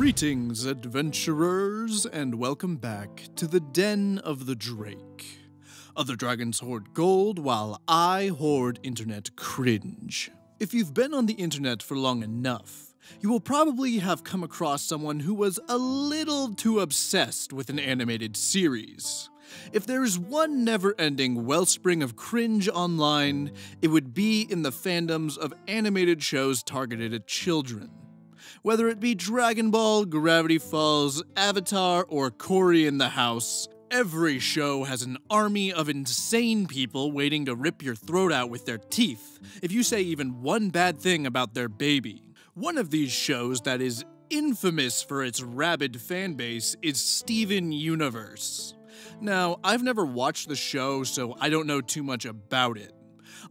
Greetings, adventurers, and welcome back to the Den of the Drake. Other dragons hoard gold, while I hoard internet cringe. If you've been on the internet for long enough, you will probably have come across someone who was a little too obsessed with an animated series. If there is one never-ending wellspring of cringe online, it would be in the fandoms of animated shows targeted at children. Whether it be Dragon Ball, Gravity Falls, Avatar, or Cory in the House, every show has an army of insane people waiting to rip your throat out with their teeth if you say even one bad thing about their baby. One of these shows that is infamous for its rabid fanbase is Steven Universe. Now, I've never watched the show, so I don't know too much about it.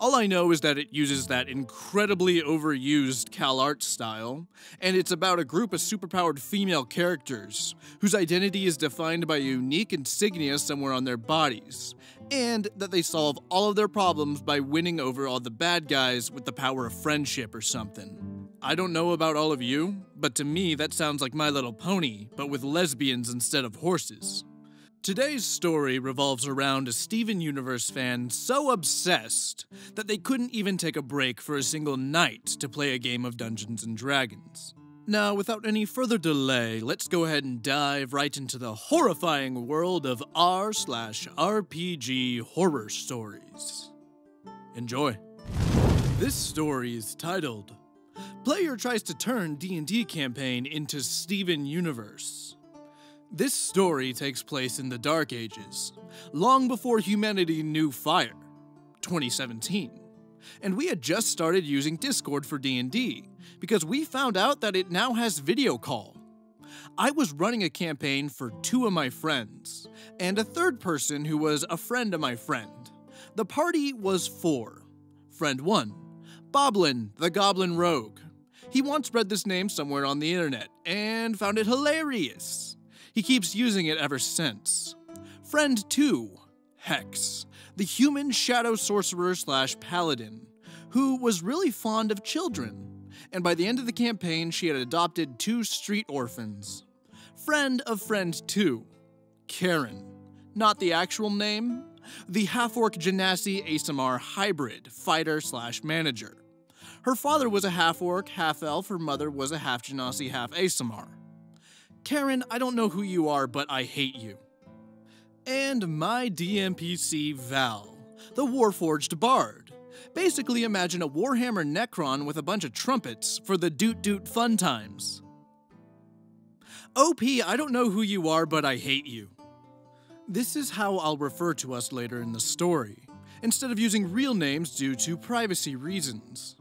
All I know is that it uses that incredibly overused CalArt style, and it's about a group of superpowered female characters, whose identity is defined by a unique insignia somewhere on their bodies, and that they solve all of their problems by winning over all the bad guys with the power of friendship or something. I don't know about all of you, but to me that sounds like My Little Pony, but with lesbians instead of horses. Today's story revolves around a Steven Universe fan so obsessed that they couldn't even take a break for a single night to play a game of Dungeons & Dragons. Now, without any further delay, let's go ahead and dive right into the horrifying world of r/RPG-Horror-Stories. Enjoy. This story is titled, Player Tries to Turn D&D Campaign into Steven Universe. This story takes place in the Dark Ages, long before humanity knew fire, 2017, and we had just started using Discord for D&D, because we found out that it now has video call. I was running a campaign for 2 of my friends, and a third person who was a friend of my friend. The party was 4. Friend 1, Boblin, the Goblin Rogue. He once read this name somewhere on the internet, and found it hilarious. He keeps using it ever since. Friend 2, Hex, the human shadow sorcerer/paladin, who was really fond of children, and by the end of the campaign she had adopted 2 street orphans. Friend of Friend 2, Karen, not the actual name, the half-orc Genasi ASMR hybrid fighter/manager. Her father was a half-orc, half-elf, her mother was a half-Genasi, half-ASMR. Karen, I don't know who you are, but I hate you. And my DMPC Val, the Warforged Bard. Basically imagine a Warhammer Necron with a bunch of trumpets for the doot-doot fun times. OP, I don't know who you are, but I hate you. This is how I'll refer to us later in the story, instead of using real names due to privacy reasons.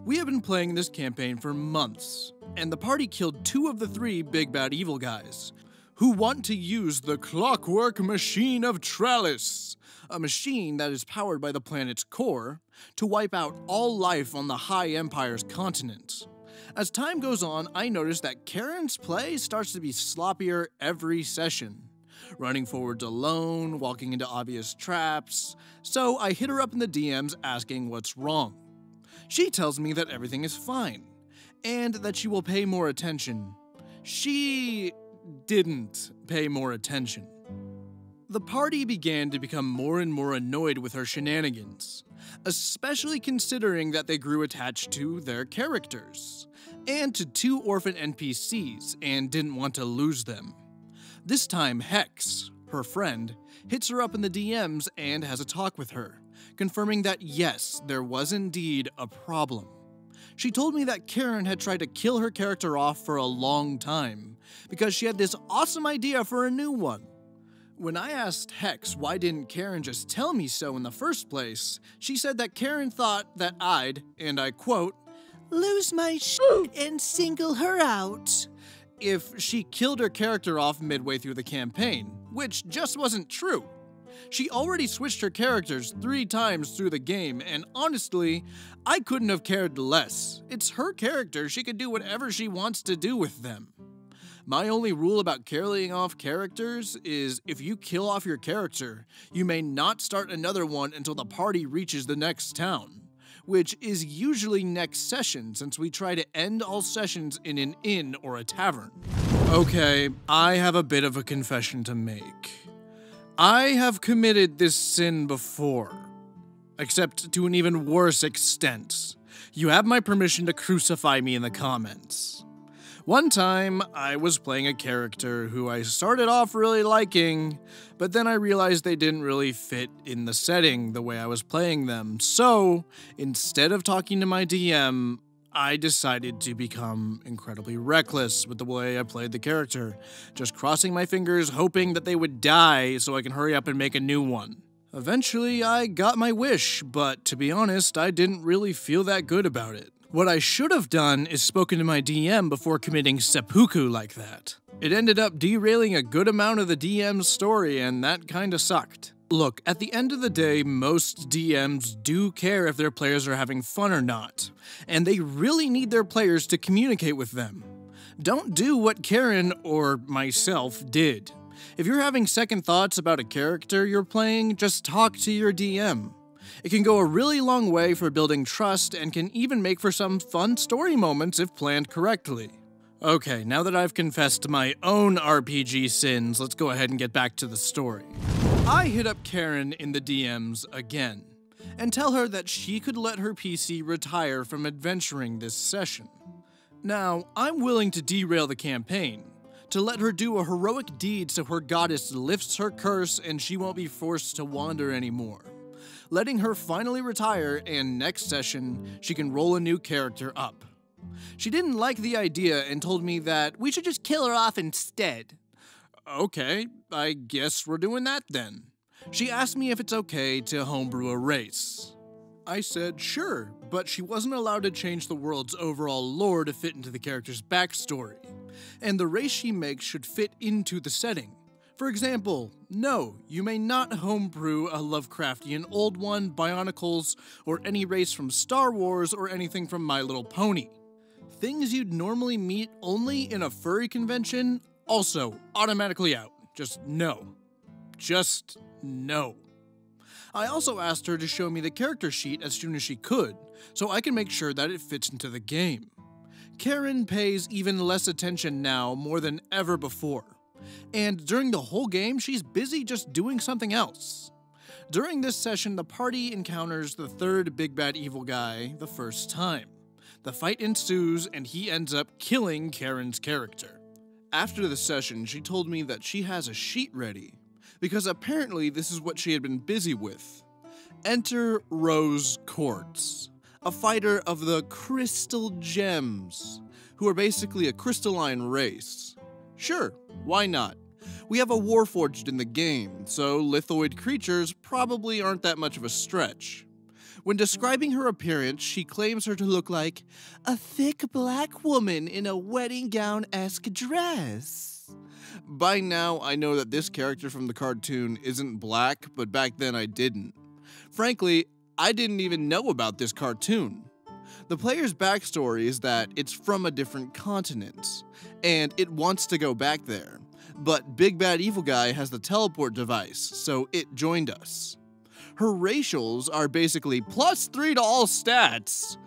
We have been playing this campaign for months, and the party killed 2 of the 3 big bad evil guys, who want to use the clockwork machine of Trellis, a machine that is powered by the planet's core, to wipe out all life on the High Empire's continent. As time goes on, I notice that Karen's play starts to be sloppier every session, running forwards alone, walking into obvious traps, so I hit her up in the DMs asking what's wrong. She tells me that everything is fine, and that she will pay more attention. She didn't pay more attention. The party began to become more and more annoyed with her shenanigans, especially considering that they grew attached to their characters, and to 2 orphan NPCs, and didn't want to lose them. This time Hex, her friend, hits her up in the DMs and has a talk with her, confirming that yes, there was indeed a problem. She told me that Karen had tried to kill her character off for a long time, because she had this awesome idea for a new one. When I asked Hex why didn't Karen just tell me so in the first place, she said that Karen thought that I'd, and I quote, lose my shit and single her out if she killed her character off midway through the campaign, which just wasn't true. She already switched her characters 3 times through the game, and honestly, I couldn't have cared less. It's her character, she can do whatever she wants to do with them. My only rule about carrying off characters is if you kill off your character, you may not start another one until the party reaches the next town, which is usually next session since we try to end all sessions in an inn or a tavern. Okay, I have a bit of a confession to make. I have committed this sin before, except to an even worse extent. You have my permission to crucify me in the comments. One time, I was playing a character who I started off really liking, but then I realized they didn't really fit in the setting the way I was playing them. So, instead of talking to my DM, I decided to become incredibly reckless with the way I played the character, just crossing my fingers hoping that they would die so I can hurry up and make a new one. Eventually, I got my wish, but to be honest, I didn't really feel that good about it. What I should have done is spoken to my DM before committing seppuku like that. It ended up derailing a good amount of the DM's story, and that kinda sucked. Look, at the end of the day, most DMs do care if their players are having fun or not, and they really need their players to communicate with them. Don't do what Karen, or myself, did. If you're having second thoughts about a character you're playing, just talk to your DM. It can go a really long way for building trust and can even make for some fun story moments if planned correctly. Okay, now that I've confessed to my own RPG sins, let's go ahead and get back to the story. I hit up Karen in the DMs again, and tell her that she could let her PC retire from adventuring this session. Now, I'm willing to derail the campaign, to let her do a heroic deed so her goddess lifts her curse and she won't be forced to wander anymore. Letting her finally retire, and next session, she can roll a new character up. She didn't like the idea and told me that we should just kill her off instead. Okay, I guess we're doing that then. She asked me if it's okay to homebrew a race. I said sure, but she wasn't allowed to change the world's overall lore to fit into the character's backstory, and the race she makes should fit into the setting. For example, no, you may not homebrew a Lovecraftian Old One, Bionicles, or any race from Star Wars or anything from My Little Pony. Things you'd normally meet only in a furry convention, also automatically out. Just no. Just no. I also asked her to show me the character sheet as soon as she could, so I can make sure that it fits into the game. Karen pays even less attention now more than ever before. And during the whole game, she's busy just doing something else. During this session, the party encounters the third big bad evil guy the first time. The fight ensues, and he ends up killing Karen's character. After the session, she told me that she has a sheet ready, because apparently this is what she had been busy with. Enter Rose Quartz, a fighter of the Crystal Gems, who are basically a crystalline race. Sure, why not? We have a Warforged in the game, so lithoid creatures probably aren't that much of a stretch. When describing her appearance, she claims her to look like a thick black woman in a wedding gown-esque dress. By now, I know that this character from the cartoon isn't black, but back then I didn't. Frankly, I didn't even know about this cartoon. The player's backstory is that it's from a different continent, and it wants to go back there. But Big Bad Evil Guy has the teleport device, so it joined us. Her racials are basically +3 to all stats.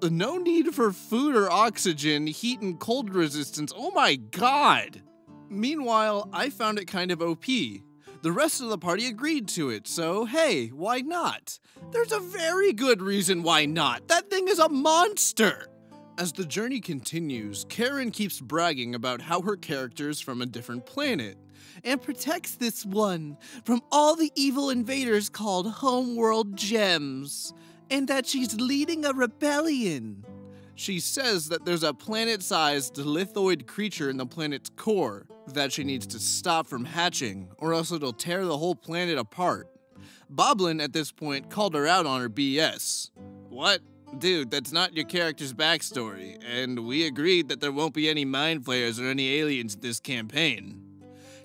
No need for food or oxygen, heat and cold resistance, oh my god! Meanwhile, I found it kind of OP. The rest of the party agreed to it, so hey, why not? There's a very good reason why not. That thing is a monster! As the journey continues, Karen keeps bragging about how her character's from a different planet, and protects this one from all the evil invaders called Homeworld Gems, and that she's leading a rebellion. She says that there's a planet-sized lithoid creature in the planet's core that she needs to stop from hatching, or else it'll tear the whole planet apart. Boblin, at this point, called her out on her BS. What? Dude, that's not your character's backstory, and we agreed that there won't be any mind flayers or any aliens in this campaign.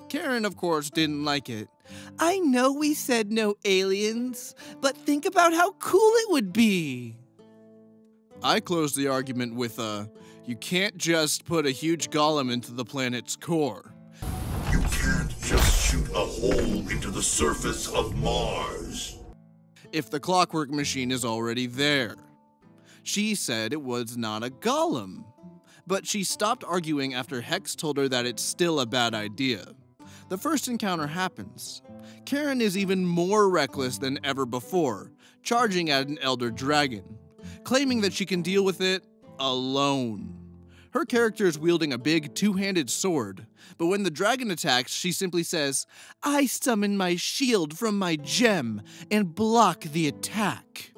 Karen, of course, didn't like it. I know we said no aliens, but think about how cool it would be. I closed the argument with you can't just put a huge golem into the planet's core. You can't just shoot a hole into the surface of Mars. if the clockwork machine is already there. She said it was not a golem, but she stopped arguing after Hex told her that it's still a bad idea. The first encounter happens. Karen is even more reckless than ever before, charging at an elder dragon, claiming that she can deal with it alone. Her character is wielding a big two-handed sword, but when the dragon attacks, she simply says, "I summon my shield from my gem and block the attack."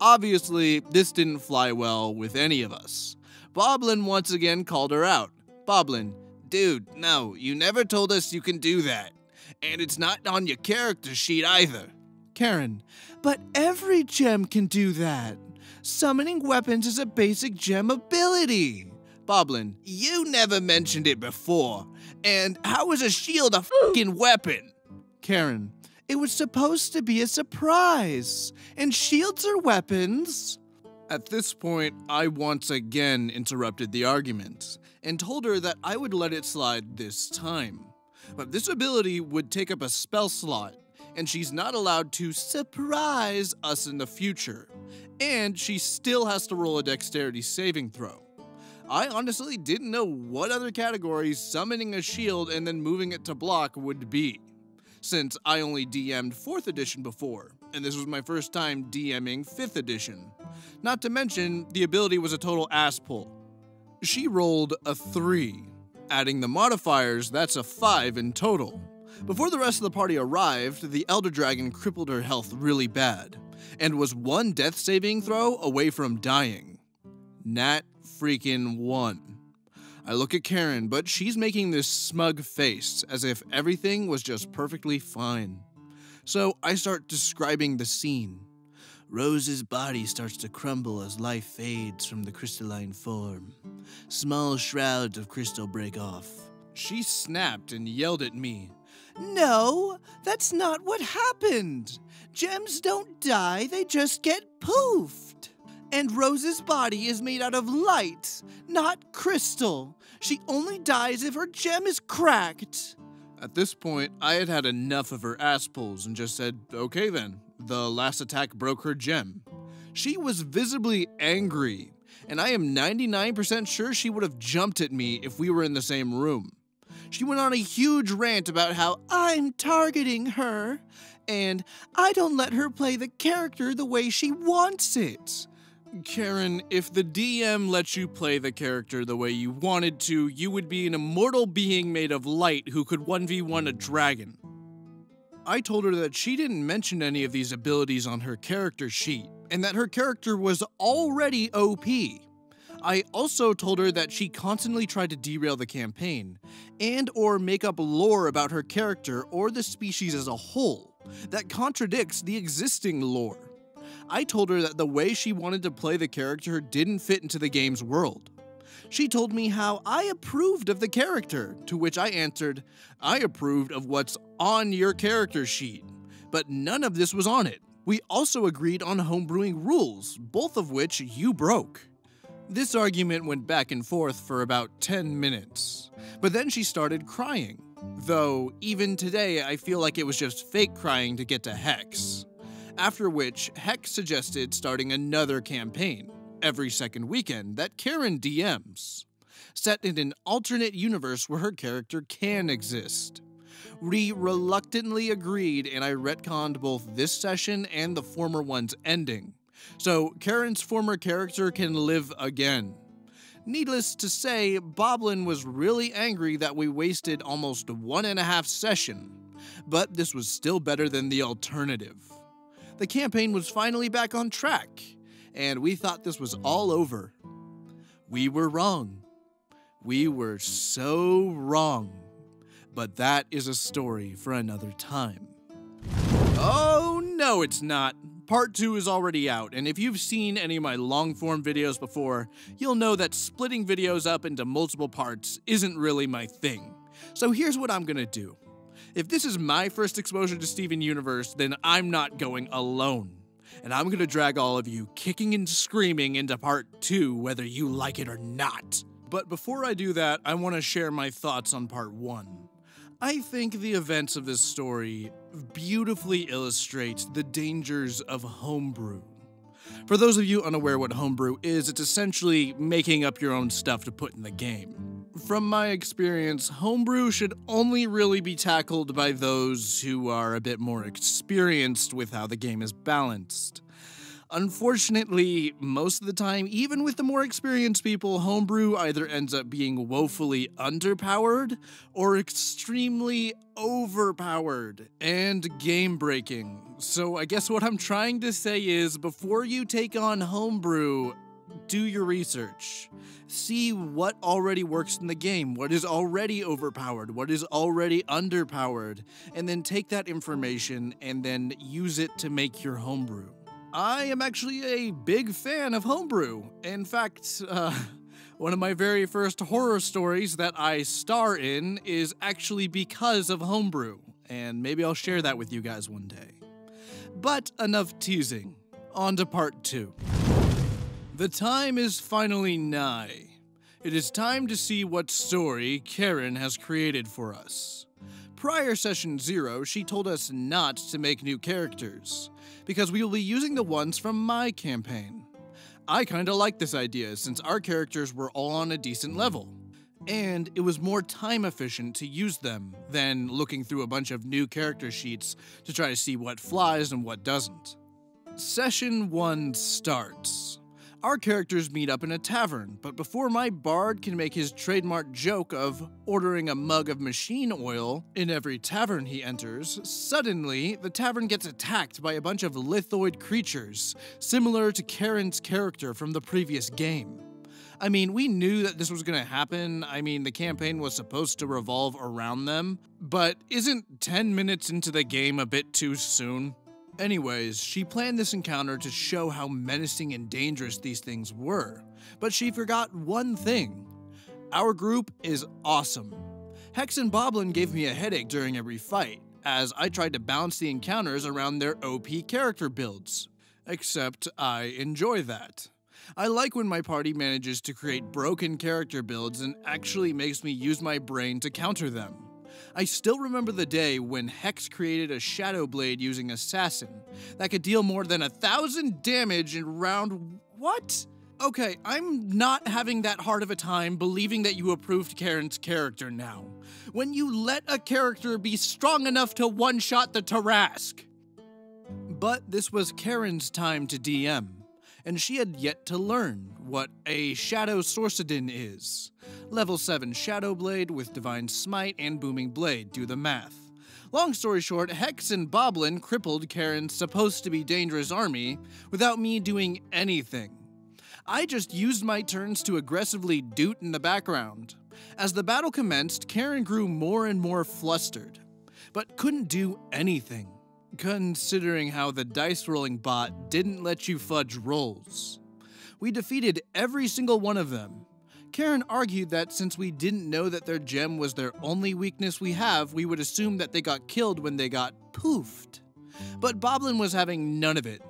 Obviously, this didn't fly well with any of us. Boblin once again called her out. Boblin, "Dude, no, you never told us you can do that. And it's not on your character sheet either." Karen, "But every gem can do that. Summoning weapons is a basic gem ability." Boblin, "You never mentioned it before. And how is a shield a fucking weapon?" Karen, "It was supposed to be a surprise. And shields are weapons." At this point, I once again interrupted the argument and told her that I would let it slide this time. But this ability would take up a spell slot, and she's not allowed to surprise us in the future. And she still has to roll a dexterity saving throw. I honestly didn't know what other categories summoning a shield and then moving it to block would be, since I only DM'd 4th edition before, and this was my first time DMing 5th edition. Not to mention, the ability was a total ass pull. She rolled a 3. Adding the modifiers, that's a 5 in total. Before the rest of the party arrived, the Elder Dragon crippled her health really bad, and was 1 death saving throw away from dying. Nat freaking 1. I look at Karen, but she's making this smug face, as if everything was just perfectly fine. So I start describing the scene. Rose's body starts to crumble as life fades from the crystalline form. Small shrouds of crystal break off. She snapped and yelled at me. "No, that's not what happened. Gems don't die, they just get poofed. And Rose's body is made out of light, not crystal. She only dies if her gem is cracked." At this point, I had had enough of her ass pulls and just said, "Okay then." The last attack broke her gem. She was visibly angry, and I am 99% sure she would have jumped at me if we were in the same room. She went on a huge rant about how I'm targeting her, and I don't let her play the character the way she wants it. Karen, if the DM lets you play the character the way you wanted to, you would be an immortal being made of light who could 1v1 a dragon. I told her that she didn't mention any of these abilities on her character sheet, and that her character was already OP. I also told her that she constantly tried to derail the campaign, and or make up lore about her character or the species as a whole, that contradicts the existing lore. I told her that the way she wanted to play the character didn't fit into the game's world. She told me how I approved of the character, to which I answered, I approved of what's on your character sheet, but none of this was on it. We also agreed on homebrewing rules, both of which you broke. This argument went back and forth for about 10 minutes, but then she started crying. Though, even today, I feel like it was just fake crying to get to Hex. After which, Hex suggested starting another campaign, every second weekend, that Karen DMs, set in an alternate universe where her character can exist. We reluctantly agreed, and I retconned both this session and the former one's ending, so Karen's former character can live again. Needless to say, Boblin was really angry that we wasted almost 1.5 sessions, but this was still better than the alternative. The campaign was finally back on track, and we thought this was all over. We were wrong. We were so wrong. But that is a story for another time. Oh, no, it's not. Part 2 is already out, and if you've seen any of my long-form videos before, you'll know that splitting videos up into multiple parts isn't really my thing. So here's what I'm gonna do. If this is my first exposure to Steven Universe, then I'm not going alone. And I'm gonna drag all of you kicking and screaming into part 2, whether you like it or not. But before I do that, I wanna share my thoughts on part 1. I think the events of this story beautifully illustrate the dangers of homebrew. For those of you unaware what homebrew is, it's essentially making up your own stuff to put in the game. From my experience, homebrew should only really be tackled by those who are a bit more experienced with how the game is balanced. Unfortunately, most of the time, even with the more experienced people, homebrew either ends up being woefully underpowered or extremely overpowered and game-breaking. So I guess what I'm trying to say is, before you take on homebrew, do your research. See what already works in the game, what is already overpowered, what is already underpowered, and then take that information and then use it to make your homebrew. I am actually a big fan of homebrew. In fact, one of my very first horror stories that I star in is actually because of homebrew, and maybe I'll share that with you guys one day. But enough teasing. On to part 2. The time is finally nigh. It is time to see what story Karen has created for us. Prior session 0, she told us not to make new characters, because we will be using the ones from my campaign. I kinda like this idea since our characters were all on a decent level, and it was more time efficient to use them than looking through a bunch of new character sheets to try to see what flies and what doesn't. Session 1 starts. Our characters meet up in a tavern, but before my bard can make his trademark joke of ordering a mug of machine oil in every tavern he enters, suddenly the tavern gets attacked by a bunch of lithoid creatures, similar to Karen's character from the previous game. I mean, we knew that this was going to happen. I mean, the campaign was supposed to revolve around them, but isn't 10 minutes into the game a bit too soon? Anyways, she planned this encounter to show how menacing and dangerous these things were, but she forgot one thing. Our group is awesome. Hex and Boblin gave me a headache during every fight, as I tried to balance the encounters around their OP character builds. Except I enjoy that. I like when my party manages to create broken character builds and actually makes me use my brain to counter them. I still remember the day when Hex created a Shadow Blade using Assassin that could deal more than 1,000 damage in round... What? Okay, I'm not having that hard of a time believing that you approved Karen's character now, when you let a character be strong enough to one-shot the Tarrasque. But this was Karen's time to DM, and she had yet to learn what a Shadow Sorcedin is. Level 7 Shadow Blade with Divine Smite and Booming Blade, do the math. Long story short, Hex and Boblin crippled Karen's supposed-to-be dangerous army without me doing anything. I just used my turns to aggressively doot in the background. As the battle commenced, Karen grew more and more flustered, but couldn't do anything, considering how the dice rolling bot didn't let you fudge rolls. We defeated every single one of them. Karen argued that since we didn't know that their gem was their only weakness we have, we would assume that they got killed when they got poofed. But Boblin was having none of it.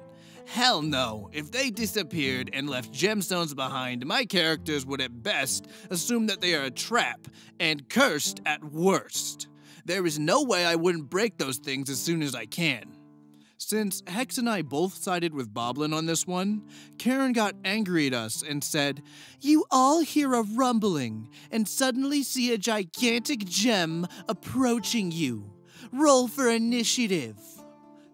Hell no, if they disappeared and left gemstones behind, my characters would at best assume that they are a trap, and cursed at worst. There is no way I wouldn't break those things as soon as I can. Since Hex and I both sided with Boblin on this one, Karen got angry at us and said, "You all hear a rumbling and suddenly see a gigantic gem approaching you. Roll for initiative."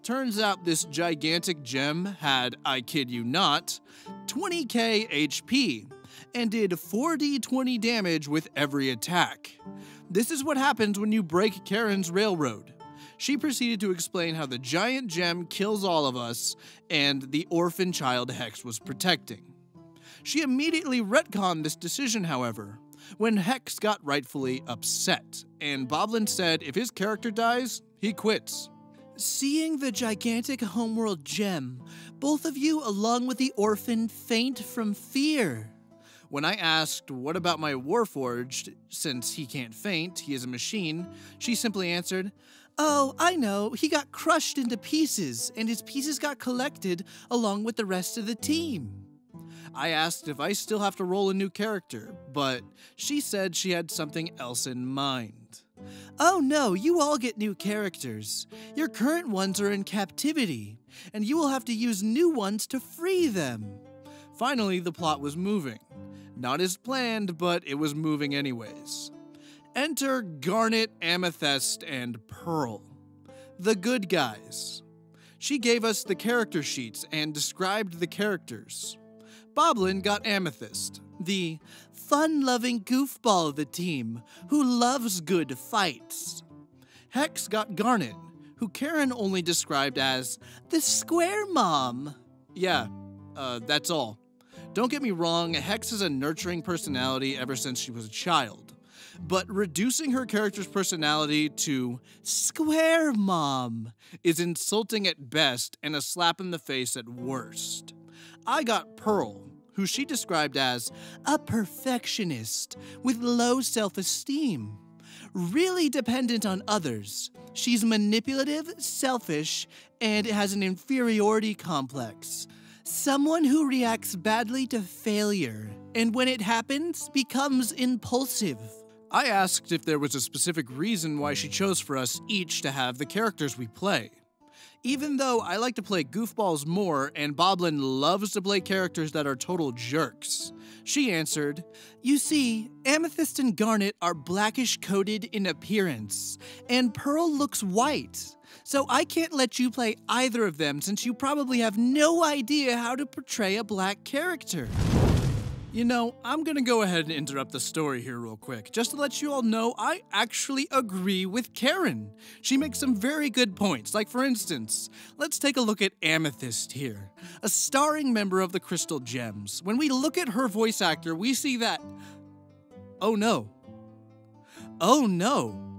Turns out this gigantic gem had, I kid you not, 20k HP and did 4d20 damage with every attack. This is what happens when you break Karen's railroad. She proceeded to explain how the giant gem kills all of us and the orphan child Hex was protecting. She immediately retconned this decision, however, when Hex got rightfully upset, and Boblin said if his character dies, he quits. Seeing the gigantic homeworld gem, both of you, along with the orphan, faint from fear. When I asked, what about my Warforged, since he can't faint, he is a machine, she simply answered, "Oh, I know, he got crushed into pieces, and his pieces got collected along with the rest of the team." I asked if I still have to roll a new character, but she said she had something else in mind. Oh no, you all get new characters. Your current ones are in captivity, and you will have to use new ones to free them. Finally, the plot was moving. Not as planned, but it was moving anyways. Enter Garnet, Amethyst, and Pearl, the good guys. She gave us the character sheets and described the characters. Boblin got Amethyst, the fun-loving goofball of the team who loves good fights. Hex got Garnet, who Karen only described as the square mom. Yeah, that's all. Don't get me wrong, Hex is a nurturing personality ever since she was a child. But reducing her character's personality to square mom is insulting at best and a slap in the face at worst. I got Pearl, who she described as a perfectionist with low self-esteem. Really dependent on others. She's manipulative, selfish, and has an inferiority complex. Someone who reacts badly to failure, and when it happens, becomes impulsive. I asked if there was a specific reason why she chose for us each to have the characters we play. Even though I like to play goofballs more and Boblin loves to play characters that are total jerks, she answered, "You see, Amethyst and Garnet are blackish-coated in appearance, and Pearl looks white. So I can't let you play either of them since you probably have no idea how to portray a black character." You know, I'm gonna go ahead and interrupt the story here real quick, just to let you all know I actually agree with Karen. She makes some very good points, like for instance, let's take a look at Amethyst here, a starring member of the Crystal Gems. When we look at her voice actor, we see that... Oh no. Oh no.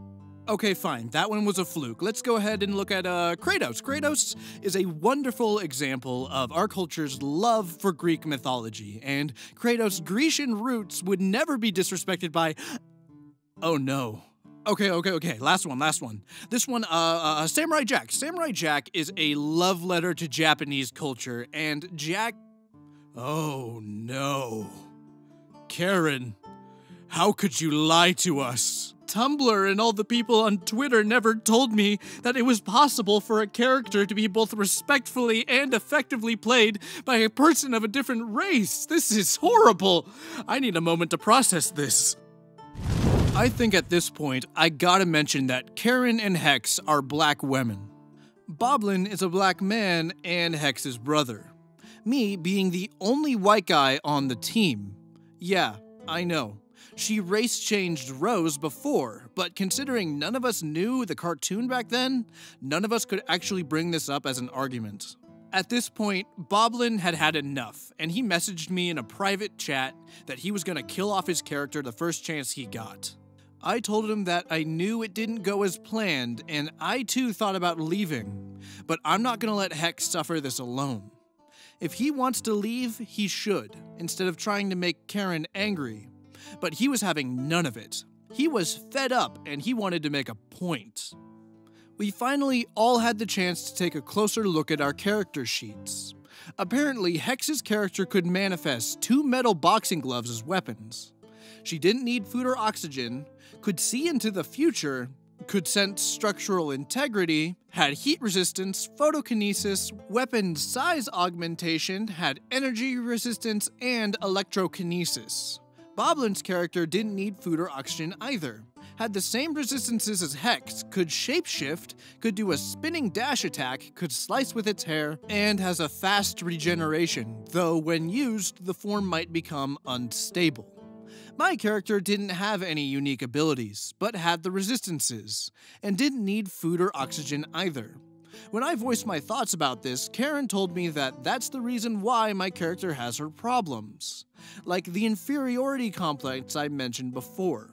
Okay, fine, that one was a fluke. Let's go ahead and look at Kratos. Kratos is a wonderful example of our culture's love for Greek mythology, and Kratos' Grecian roots would never be disrespected by... Oh no. Okay, last one. This one, Samurai Jack. Samurai Jack is a love letter to Japanese culture, and Jack... Oh no. Karen, how could you lie to us? Tumblr and all the people on Twitter never told me that it was possible for a character to be both respectfully and effectively played by a person of a different race. This is horrible. I need a moment to process this. I think at this point, I gotta mention that Karen and Hex are black women. Boblin is a black man and Hex's brother. Me being the only white guy on the team. Yeah, I know. She race-changed Rose before, but considering none of us knew the cartoon back then, none of us could actually bring this up as an argument. At this point, Boblin had had enough, and he messaged me in a private chat that he was gonna kill off his character the first chance he got. I told him that I knew it didn't go as planned, and I too thought about leaving, but I'm not gonna let Hex suffer this alone. If he wants to leave, he should, instead of trying to make Karen angry. But he was having none of it. He was fed up and he wanted to make a point. We finally all had the chance to take a closer look at our character sheets. Apparently, Hex's character could manifest 2 metal boxing gloves as weapons. She didn't need food or oxygen, could see into the future, could sense structural integrity, had heat resistance, photokinesis, weapon size augmentation, had energy resistance, and electrokinesis. Boblin's character didn't need food or oxygen either, had the same resistances as Hex, could shapeshift, could do a spinning dash attack, could slice with its hair, and has a fast regeneration, though when used, the form might become unstable. My character didn't have any unique abilities, but had the resistances, and didn't need food or oxygen either. When I voiced my thoughts about this, Karen told me that that's the reason why my character has her problems. Like the inferiority complex I mentioned before.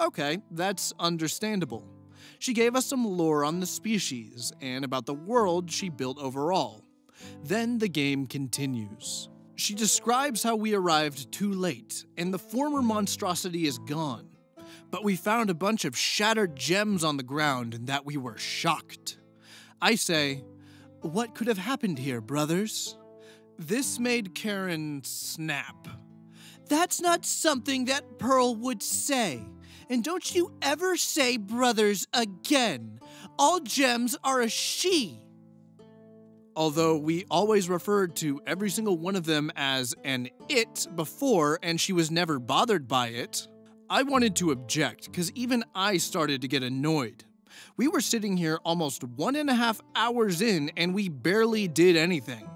Okay, that's understandable. She gave us some lore on the species, and about the world she built overall. Then the game continues. She describes how we arrived too late, and the former monstrosity is gone. But we found a bunch of shattered gems on the ground and that we were shocked. I say, "What could have happened here, brothers?" This made Karen snap. "That's not something that Pearl would say. And don't you ever say brothers again. All gems are a she. Although we always referred to every single one of them as an it before, and she was never bothered by it, I wanted to object, because even I started to get annoyed. We were sitting here almost 1.5 hours in, and we barely did anything.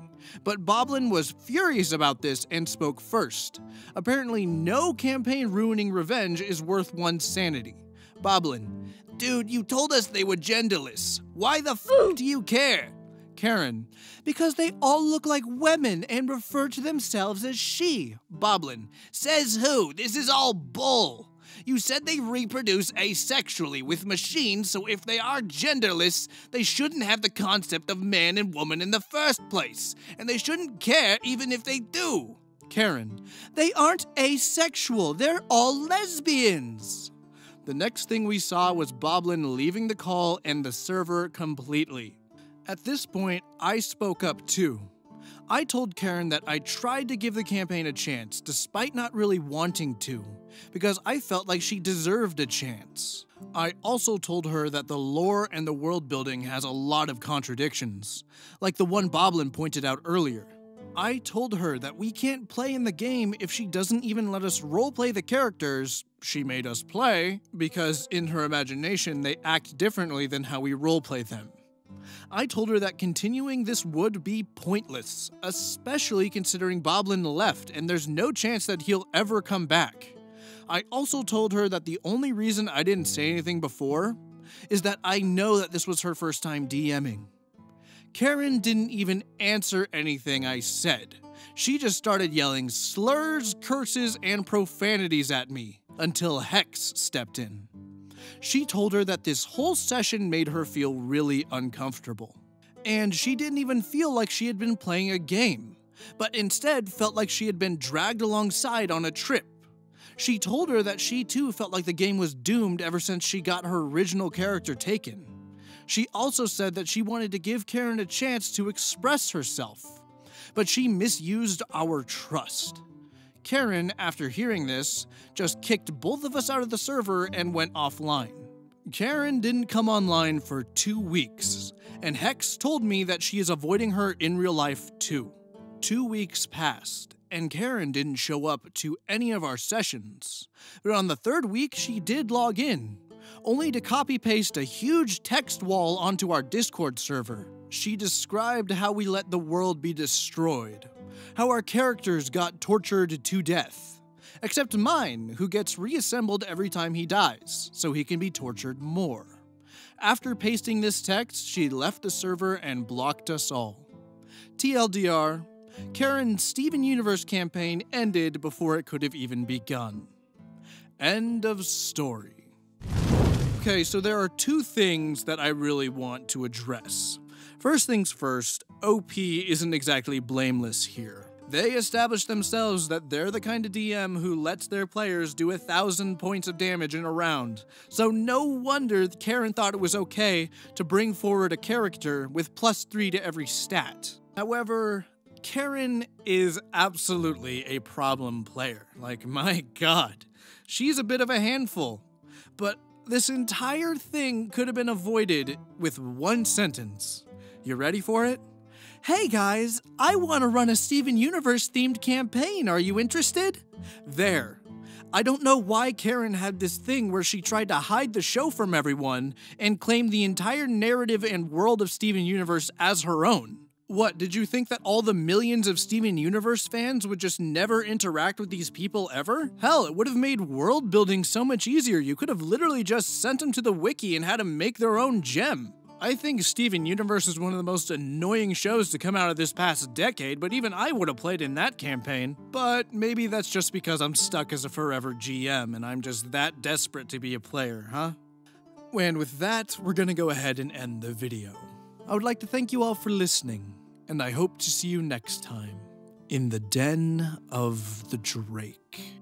But Boblin was furious about this and spoke first. Apparently, no campaign-ruining revenge is worth one's sanity. Boblin: dude, you told us they were genderless. Why the f*** do you care? Karen: because they all look like women and refer to themselves as she. Boblin: says who? This is all bull. You said they reproduce asexually with machines, so if they are genderless, they shouldn't have the concept of man and woman in the first place, and they shouldn't care even if they do. Karen: they aren't asexual, they're all lesbians. The next thing we saw was Boblin leaving the call and the server completely. At this point, I spoke up too. I told Karen that I tried to give the campaign a chance, despite not really wanting to, because I felt like she deserved a chance. I also told her that the lore and the world building has a lot of contradictions, like the one Boblin pointed out earlier. I told her that we can't play in the game if she doesn't even let us roleplay the characters she made us play, because in her imagination they act differently than how we roleplay them. I told her that continuing this would be pointless, especially considering Boblin left and there's no chance that he'll ever come back. I also told her that the only reason I didn't say anything before is that I know that this was her first time DMing. Karen didn't even answer anything I said. She just started yelling slurs, curses, and profanities at me until Hex stepped in. She told her that this whole session made her feel really uncomfortable. And she didn't even feel like she had been playing a game, but instead felt like she had been dragged alongside on a trip. She told her that she too felt like the game was doomed ever since she got her original character taken. She also said that she wanted to give Karen a chance to express herself, but she misused our trust. Karen, after hearing this, just kicked both of us out of the server and went offline. Karen didn't come online for 2 weeks, and Hex told me that she is avoiding her in real life too. 2 weeks passed, and Karen didn't show up to any of our sessions. But on the 3rd week, she did log in, only to copy-paste a huge text wall onto our Discord server. She described how we let the world be destroyed, how our characters got tortured to death, except mine, who gets reassembled every time he dies, so he can be tortured more. After pasting this text, she left the server and blocked us all. TLDR, Karen's Steven Universe campaign ended before it could have even begun. End of story. Okay, so there are 2 things that I really want to address. First things first, OP isn't exactly blameless here. They established themselves that they're the kind of DM who lets their players do 1,000 points of damage in a round. So no wonder Karen thought it was okay to bring forward a character with +3 to every stat. However, Karen is absolutely a problem player. Like, my god, she's a bit of a handful. But this entire thing could have been avoided with 1 sentence. You ready for it? Hey guys, I want to run a Steven Universe themed campaign. Are you interested? There. I don't know why Karen had this thing where she tried to hide the show from everyone and claimed the entire narrative and world of Steven Universe as her own. What, did you think that all the millions of Steven Universe fans would just never interact with these people ever? Hell, it would have made world building so much easier. You could have literally just sent them to the wiki and had them make their own gem. I think Steven Universe is one of the most annoying shows to come out of this past decade, but even I would have played in that campaign. But maybe that's just because I'm stuck as a forever GM and I'm just that desperate to be a player, huh? And with that, we're gonna go ahead and end the video. I would like to thank you all for listening, and I hope to see you next time in the Den of the Drake.